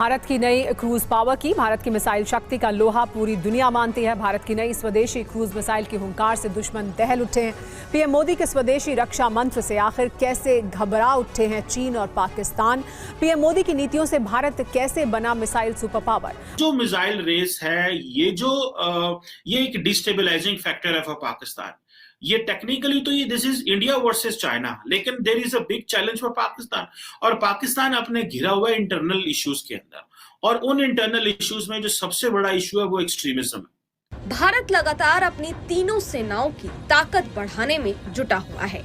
भारत की नई cruise power की भारत की मिसाइल शक्ति का लोहा पूरी दुनिया मानती है। भारत की नई स्वदेशी क्रूज मिसाइल की हुंकार से दुश्मन दहल उठे हैं। पीएम मोदी के स्वदेशी रक्षा मंत्र से आखिर कैसे घबरा उठे हैं चीन और पाकिस्तान। पीएम मोदी की नीतियों से भारत कैसे बना मिसाइल सुपर पावर। जो मिसाइल रेस है ये एक डिस्टेबलाइजिंग फैक्टर है फॉर पाकिस्तान। ये टेक्निकली तो ये this is India versus China, लेकिन there is a big challenge for Pakistan. और पाकिस्तान अपने घिरा हुआ इंटरनल इश्यूज के अंदर, और उन इंटरनल इश्यूज में जो सबसे बड़ा इश्यू है वो एक्सट्रीमिज्म है। भारत लगातार अपनी तीनों सेनाओं की ताकत बढ़ाने में जुटा हुआ है।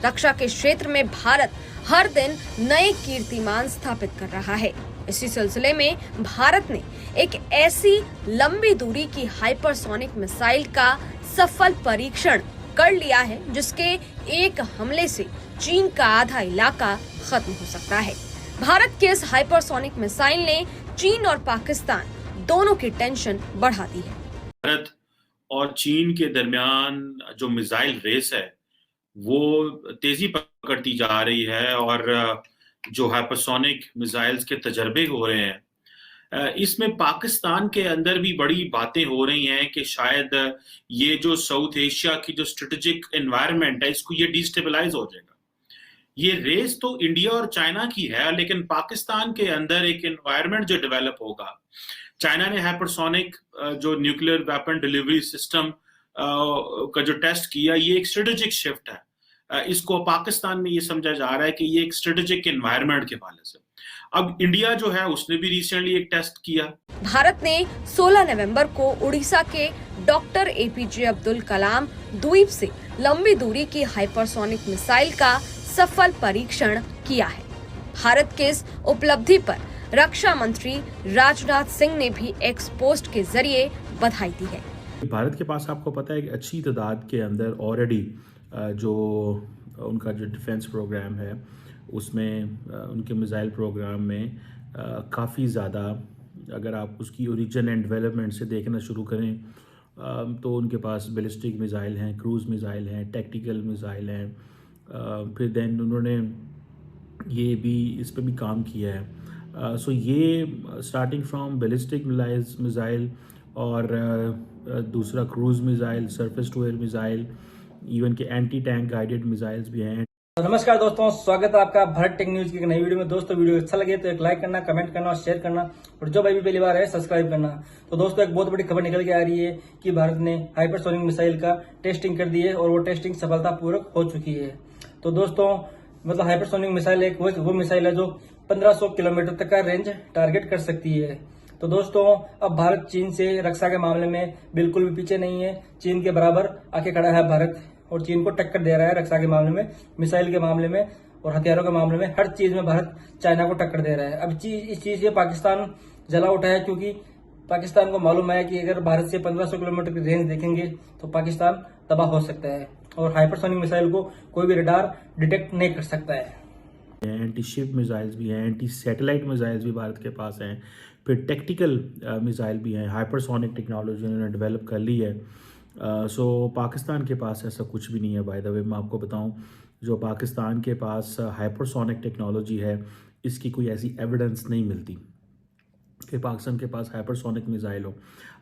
रक्षा के क्षेत्र में भारत हर दिन नए कीर्तिमान स्थापित कर रहा है। इसी सिलसिले में भारत ने एक ऐसी लंबी दूरी की हाइपरसोनिक मिसाइल का सफल परीक्षण कर लिया है जिसके एक हमले से चीन का आधा इलाका खत्म हो सकता है। भारत के इस हाइपरसोनिक मिसाइल ने चीन और पाकिस्तान दोनों की टेंशन बढ़ा दी है। भारत और चीन के दरमियान जो मिसाइल रेस है वो तेजी पकड़ती जा रही है, और जो हाइपरसोनिक मिसाइल्स के तजर्बे हो रहे हैं इसमें पाकिस्तान के अंदर भी बड़ी बातें हो रही हैं कि शायद ये जो साउथ एशिया की जो स्ट्रेटेजिक एनवायरनमेंट है इसको ये डिस्टेबलाइज हो जाएगा। ये रेस तो इंडिया और चाइना की है, लेकिन पाकिस्तान के अंदर एक एनवायरनमेंट जो डेवलप होगा। चाइना ने हाइपरसोनिक जो न्यूक्लियर वेपन डिलीवरी सिस्टम का जो टेस्ट किया, ये एक स्ट्रेटेजिक शिफ्ट है। इसको पाकिस्तान में ये समझा जा रहा है कि ये एक स्ट्रेटेजिक एनवायरनमेंट के हवाले से। अब इंडिया जो है उसने भी रिसेंटली एक टेस्ट किया। भारत ने 16 नवंबर को उड़ीसा के डॉक्टर एपीजे अब्दुल कलाम द्वीप से लंबी दूरी की हाइपरसोनिक मिसाइल का सफल परीक्षण किया है। भारत के इस उपलब्धि पर रक्षा मंत्री राजनाथ सिंह ने भी एक्स पोस्ट के जरिए बधाई दी है। भारत के पास आपको पता है कि अच्छी तादाद के अंदर ऑलरेडी जो उनका जो डिफेंस प्रोग्राम है उसमें उनके मिसाइल प्रोग्राम में काफ़ी ज़्यादा, अगर आप उसकी ओरिजिन एंड डेवलपमेंट से देखना शुरू करें तो उनके पास बैलिस्टिक मिसाइल हैं, क्रूज़ मिसाइल हैं, टैक्टिकल मिसाइल हैं। फिर देन उन्होंने ये भी इस पर भी काम किया है। सो ये स्टार्टिंग फ्रॉम बैलिस्टिक मिसाइल और दूसरा cruise missile, surface to air missile, even के एंटी टैंक गाइडेड मिसाइल्स भी हैं। नमस्कार दोस्तों, स्वागत है आपका भारत टेक न्यूज की एक नई वीडियो में। दोस्तों वीडियो अच्छा लगे तो एक लाइक करना, कमेंट करना और शेयर करना, और जो भाई भी पहली बार है सब्सक्राइब करना। तो दोस्तों एक बहुत बड़ी खबर निकल के आ रही है कि भारत ने हाइपरसोनिक मिसाइल का टेस्टिंग कर दी है और वो टेस्टिंग सफलतापूर्वक हो चुकी है। तो दोस्तों मतलब हाइपरसोनिक मिसाइल एक वो मिसाइल है जो 1500 किलोमीटर तक का रेंज टारगेट कर सकती है। तो दोस्तों अब भारत चीन से रक्षा के मामले में बिल्कुल भी पीछे नहीं है। चीन के बराबर आके खड़ा है भारत और चीन को टक्कर दे रहा है रक्षा के मामले में, मिसाइल के मामले में और हथियारों के मामले में। हर चीज में भारत चाइना को टक्कर दे रहा है। अब इस चीज से पाकिस्तान जला उठा है, क्योंकि पाकिस्तान को मालूम है कि अगर भारत से 1500 किलोमीटर की रेंज देखेंगे तो पाकिस्तान तबाह हो सकता है और हाइपरसोनिक मिसाइल को कोई भी रडार डिटेक्ट नहीं कर सकता है। एंटी शिप मिसाइल्स भी हैं, एंटी सैटेलाइट मिसाइल्स भी भारत के पास हैं, फिर टेक्टिकल मिसाइल भी हैं। हाइपरसोनिक टेक्नोलॉजी उन्होंने डेवलप कर ली है। सो पाकिस्तान के पास ऐसा कुछ भी नहीं है। बाय द वे मैं आपको बताऊं, जो पाकिस्तान के पास हाइपरसोनिक टेक्नोलॉजी है इसकी कोई ऐसी एविडेंस नहीं मिलती कि पाकिस्तान के पास हाइपरसोनिक मिसाइल हो।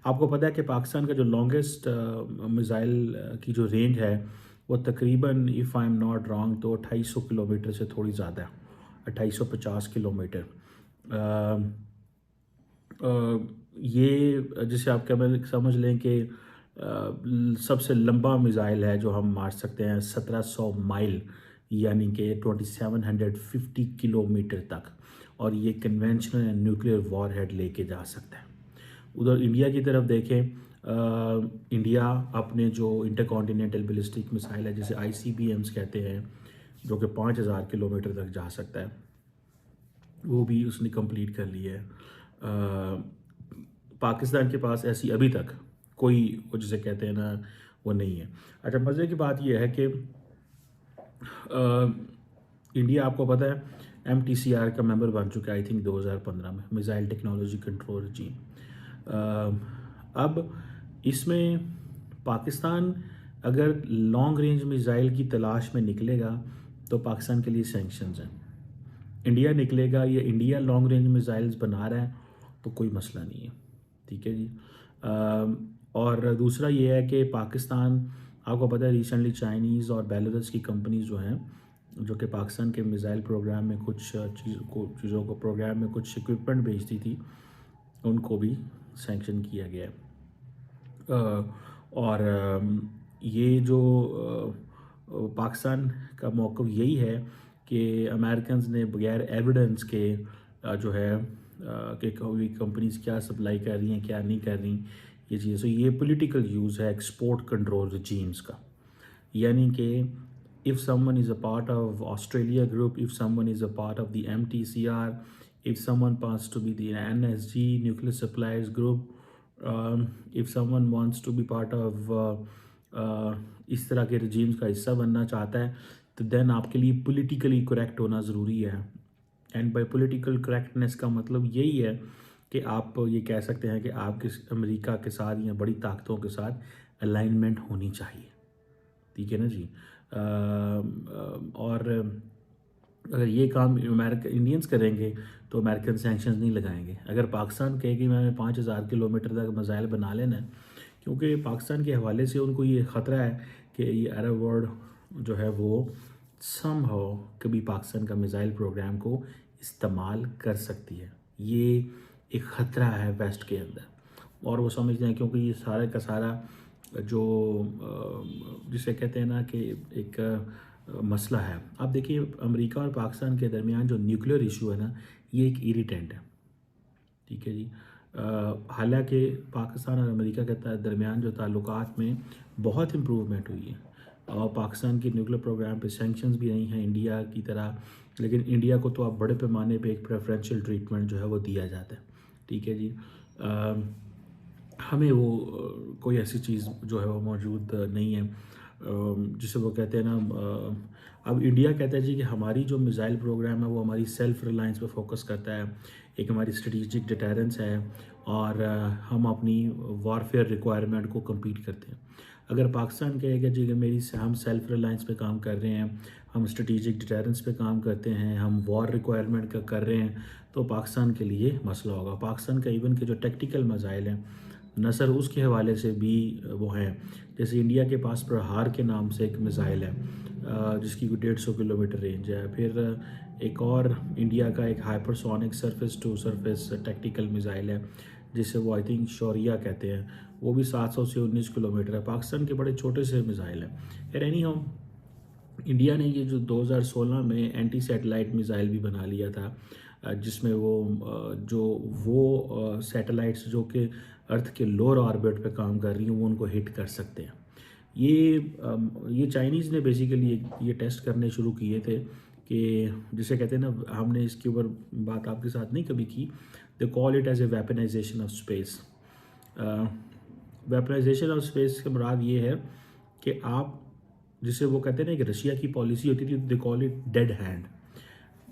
आपको पता है कि पाकिस्तान का जो लॉन्गेस्ट मिसाइल की जो रेंज है वो तकरीबन, if I am not wrong, तो 2800 किलोमीटर से थोड़ी ज़्यादा है, 2850 किलोमीटर। ये जिसे आप समझ लें कि सबसे लंबा मिसाइल है जो हम मार सकते हैं 1700 माइल, यानी कि 2750 किलोमीटर तक, और ये कन्वेंशनल एंड न्यूक्लियर वॉरहेड लेके जा सकता है। उधर इंडिया की तरफ देखें, इंडिया अपने जो इंटरकॉन्टिनेंटल बैलिस्टिक मिसाइल है जिसे ICBMs कहते हैं, जो कि 5000 किलोमीटर तक जा सकता है, वो भी उसने कंप्लीट कर ली है। पाकिस्तान के पास ऐसी अभी तक कोई, वो जिसे कहते हैं ना, वो नहीं है। अच्छा, मज़े की बात यह है कि इंडिया आपको पता है MTCR का मेंबर बन चुका है, आई थिंक 2015 में, मिसाइल टेक्नोलॉजी कंट्रोल रजीम। अब इसमें पाकिस्तान अगर लॉन्ग रेंज मिसाइल की तलाश में निकलेगा तो पाकिस्तान के लिए सैंक्शंस हैं। इंडिया निकलेगा या इंडिया लॉन्ग रेंज मिसाइल्स बना रहा है तो कोई मसला नहीं है, ठीक है जी। और दूसरा ये है कि पाकिस्तान, आपको पता है रिसेंटली चाइनीज़ और बेलारूस की कंपनीज जो हैं, जो कि पाकिस्तान के मिसाइल प्रोग्राम में कुछ चीज़ों को प्रोग्राम में कुछ इक्विपमेंट भेजती थी, उनको भी सैंक्शन किया गया है। और ये जो पाकिस्तान का मौक़िफ़ यही है कि अमेरिकन्स ने बगैर एविडेंस के जो है कि कोई कंपनीज क्या सप्लाई कर रही हैं क्या नहीं कर रही ये चीज़, तो ये पॉलिटिकल यूज़ है एक्सपोर्ट कंट्रोल रिजीम्स का। यानी कि if someone is a part of Australia group, if someone is a part of the MTCR, if someone wants to be the NSG nuclear suppliers group, if someone wants to be part of इस तरह के regimes का हिस्सा बनना चाहता है, तो then आपके लिए politically correct होना ज़रूरी है। एंड बाय पॉलिटिकल करेक्टनेस का मतलब यही है कि आप ये कह सकते हैं कि आपके अमेरिका के साथ या बड़ी ताकतों के साथ अलाइनमेंट होनी चाहिए, ठीक है ना जी। और अगर ये काम इंडियंस करेंगे तो अमेरिकन सैंक्शंस नहीं लगाएंगे। अगर पाकिस्तान कहे कि मैंने 5000 किलोमीटर तक मिसाइल बना लेना है, क्योंकि पाकिस्तान के हवाले से उनको ये ख़तरा है कि ये अरब वर्ल्ड जो है वो समहाउ कभी पाकिस्तान का मिसाइल प्रोग्राम को इस्तेमाल कर सकती है। ये एक ख़तरा है वेस्ट के अंदर, और वो समझते हैं क्योंकि ये सारा का सारा जो जिसे कहते हैं ना कि एक मसला है। आप देखिए अमेरिका और पाकिस्तान के दरमियान जो न्यूक्लियर इशू है ना, ये एक इरिटेंट है, ठीक है जी। हालांकि पाकिस्तान और अमेरिका के दरमियान जो ताल्लुकात में बहुत इम्प्रूवमेंट हुई है, और पाकिस्तान के न्यूक्लियर प्रोग्राम पे सैंक्शंस भी नहीं हैं इंडिया की तरह, लेकिन इंडिया को तो अब बड़े पैमाने पे एक प्रेफरेंशियल ट्रीटमेंट जो है वो दिया जाता है, ठीक है जी। हमें वो कोई ऐसी चीज़ जो है वो मौजूद नहीं है जिसे वो कहते हैं ना। अब इंडिया कहता है जी कि हमारी जो मिसाइल प्रोग्राम है वो हमारी सेल्फ रिलायंस पे फोकस करता है, एक हमारी स्ट्रेटेजिक डिटेरेंस है, और हम अपनी वॉरफेयर रिक्वायरमेंट को कम्पीट करते हैं। अगर पाकिस्तान कहेगा जी कि हम सेल्फ रिलायंस पे काम कर रहे हैं, हम स्ट्रेटेजिक डिटेरेंस पे काम करते हैं, हम वॉर रिक्वायरमेंट का कर रहे हैं, तो पाकिस्तान के लिए मसला होगा। पाकिस्तान का इवन के जो टेक्टिकल मिसाइल हैं न सर उसके हवाले से भी वो हैं, जैसे इंडिया के पास प्रहार के नाम से एक मिसाइल है जिसकी कोई 150 किलोमीटर रेंज है। फिर एक और इंडिया का एक hypersonic surface to surface tactical missile है जिसे वो आई थिंक शौर्या कहते हैं, वो भी 700 से 19 किलोमीटर है। पाकिस्तान के बड़े छोटे से मिसाइल हैं। फिर एनी हम इंडिया ने ये जो 2016 में एंटी सैटेलाइट मिसाइल भी बना लिया था, जिसमें वो सैटेलाइट्स जो कि अर्थ के लोअर ऑर्बिट पे काम कर रही हैं वो उनको हिट कर सकते हैं। ये चाइनीज़ ने बेसिकली ये टेस्ट करने शुरू किए थे कि जिसे कहते हैं ना, हमने इसके ऊपर बात आपके साथ नहीं कभी की, they call it as a weaponisation of space. Weaponisation of space का मुराद ये है कि आप जिसे वो कहते हैं ना कि रशिया की पॉलिसी होती थी, दे कॉल इट डेड हैंड।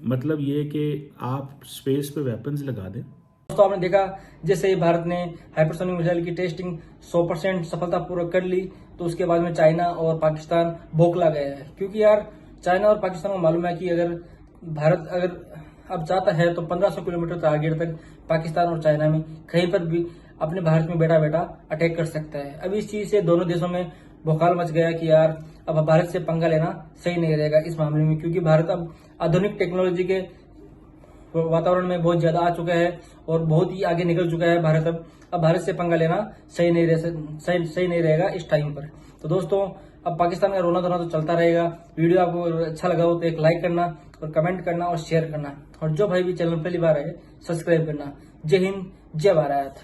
मतलब ये कि आप स्पेस पे वेपन्स लगा दें। दोस्तों आपने देखा जैसे ही भारत ने हाइपरसोनिक मिसाइल की टेस्टिंग 100% सफलतापूर्वक कर ली, तो उसके बाद में चाइना और पाकिस्तान बौखला गया है, क्योंकि यार चाइना और पाकिस्तान को मालूम है कि अगर भारत अब चाहता है तो 1500 किलोमीटर टारगेट तक पाकिस्तान और चाइना में कहीं पर भी अपने भारत में बैठा बैठा अटैक कर सकता है। अब इस चीज से दोनों देशों में भौकाल मच गया कि यार अब भारत से पंगा लेना सही नहीं रहेगा इस मामले में, क्योंकि भारत अब आधुनिक टेक्नोलॉजी के वातावरण में बहुत ज्यादा आ चुका है और बहुत ही आगे निकल चुका है भारत। अब भारत से पंगा लेना सही नहीं रहेगा इस टाइम पर। तो दोस्तों अब पाकिस्तान का रोना धोना तो चलता रहेगा। वीडियो आपको अच्छा लगा हो तो एक लाइक करना और कमेंट करना और शेयर करना, और जो भाई भी चैनल पहली बार है सब्सक्राइब करना। जय हिंद, जय भारत।